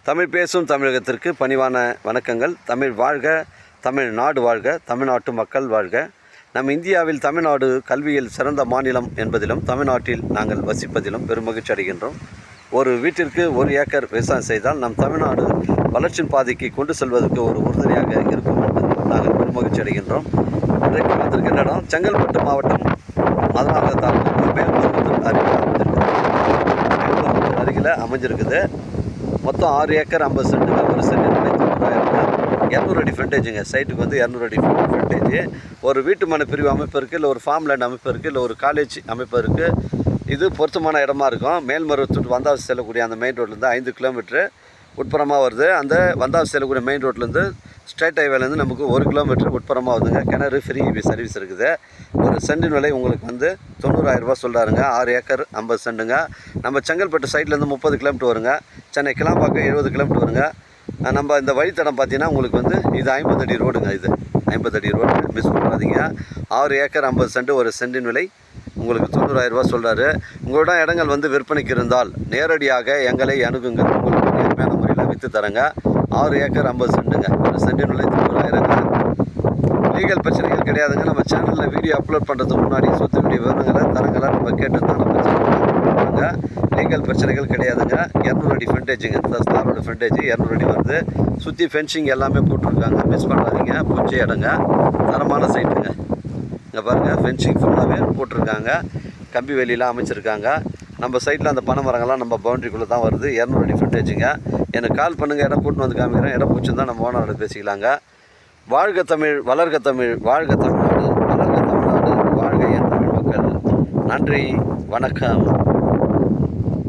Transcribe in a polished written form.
தமிழ் பேசும் தமிழகத்திற்கு பணிவான வணக்கங்கள். தமிழ் வாழ்க, தமிழ்நாடு வாழ்க, தமிழ்நாட்டு மக்கள் வாழ்க. நம் இந்தியாவில் தமிழ்நாடு கல்வியில் சிறந்த மாநிலம் என்பதிலும் தமிழ்நாட்டில் நாங்கள் வசிப்பதிலும் பெருமகிழ்ச்சி அடைகின்றோம். ஒரு வீட்டிற்கு 1 ஏக்கர் விவசாயம் செய்தால் நம் தமிழ்நாடு வளர்ச்சியின் பாதைக்கு கொண்டு செல்வதற்கு ஒரு உறுதுணையாக இருக்கும் என்பதிலும் நாங்கள் பெருமகிழ்ச்சி அடைகின்றோம். இன்றைக்கு வந்திருக்கின்ற இடம் செங்கல்பட்டு மாவட்டம் மதனார் தாலுகா மேல்மருவத்தூர் அருகில் அமைஞ்சிருக்குது. மொத்தம் 6 ஏக்கர் 50 சென்ட்டுங்க. ஒரு சென்ட் 200 அடி ஃப்ரண்டேஜுங்க. சைட்டுக்கு வந்து 200 அடி ஃப்ரண்டேஜ். ஒரு வீட்டு மனை பிரிவு அமைப்பு இருக்குது, இல்லை ஒரு ஃபார்ம் லேண்ட் அமைப்பு இருக்குது, இல்லை ஒரு காலேஜ் அமைப்பு இருக்குது. இது பொருத்தமான இடமா இருக்கும். மேல்மருவத்தூர் வந்தாவசி செல்லக்கூடிய அந்த மெயின் ரோட்லேருந்து 5 கிலோமீட்ரு உட்புறமாக வருது. அந்த வந்தாவசி செல்லக்கூடிய மெயின் ரோட்லேருந்து ஸ்ட்ரெயிட் ஹைவேலேருந்து நமக்கு 1 கிலோமீட்டர் உட்புறமாக வருதுங்க. கிணறு ஃப்ரீ சர்வீஸ் இருக்குது. ஒரு சென்டின் விலை உங்களுக்கு வந்து 90,000 ரூபா சொல்கிறாருங்க. 6 ஏக்கர் 50 சென்ட்டுங்க. நம்ம செங்கல்பட்டு சைட்லேருந்து 30 கிலோமீட்டர் வருங்க. சென்னை கிளாம்பாக்கம் 70 கிலோமீட்டர் வருங்க. நம்ம இந்த வழித்தடம் பார்த்தீங்கன்னா உங்களுக்கு வந்து இது 50 அடி ரோடுங்க. இது 50 அடி ரோடு, மிஸ் பண்ணாதீங்க. 6 ஏக்கர் 50 சென்ட், ஒரு சென்டின் விலை உங்களுக்கு 90,000 ரூபா சொல்கிறாரு. உங்களோட இடங்கள் வந்து விற்பனைக்கு இருந்தால் நேரடியாக எங்களை அணுகுங்கள். உங்களுக்கு நேர்மையான முறையில் விற்று தரங்க. 6 ஏக்கர் 50 சென்ட்டுங்க. ஒரு சென்டின் விலை 90,000ங்க. லீகல் பிரச்சனைகள் கிடையாதுங்க. நம்ம சேனலில் வீடியோ அப்லோட் பண்ணுறதுக்கு முன்னாடி சொத்து வீடியோ விவரங்களை தரங்களை நம்ம கேட்டு தான் நம்ம சேனலுங்க. லீகல் பிரச்சனைகள் கிடையாதுங்க. 200 அடி ஃப்ரண்டேஜுங்க. இந்த ஸ்டாரோட ஃப்ரண்டேஜ் 200 அடி வருது. சுற்றி ஃபென்சிங் எல்லாமே போட்டிருக்காங்க. மிஸ் பண்ணாதீங்க. பூச்சி இடங்க, தரமான சைட்டுங்க. இங்கே பாருங்கள், ஃபென்சிங் ஃபுல்லாகவே போட்டிருக்காங்க. கம்பி வேலியெலாம் அமைச்சிருக்காங்க. நம்ம சைட்டில் அந்த பனை மரங்கள்லாம் நம்ம பவுண்ட்ரிக்குள்ளே தான் வருது. 200 அடி ஃப்ரண்டேஜுங்க. எனக்கு கால் பண்ணுங்கள், இடம் கூட்டின்னு வந்து காமிக்கிறேன். இடம் பிடிச்சிருந்தா நம்ம ஓனரோட பேசிக்கலாங்க. வாழ்க தமிழ், வளர்க தமிழ், வாழ்க தமிழ்நாடு, வளர்க தமிழ்நாடு, வாழ்க என் தமிழ் மக்கள். நன்றி, வணக்கம்.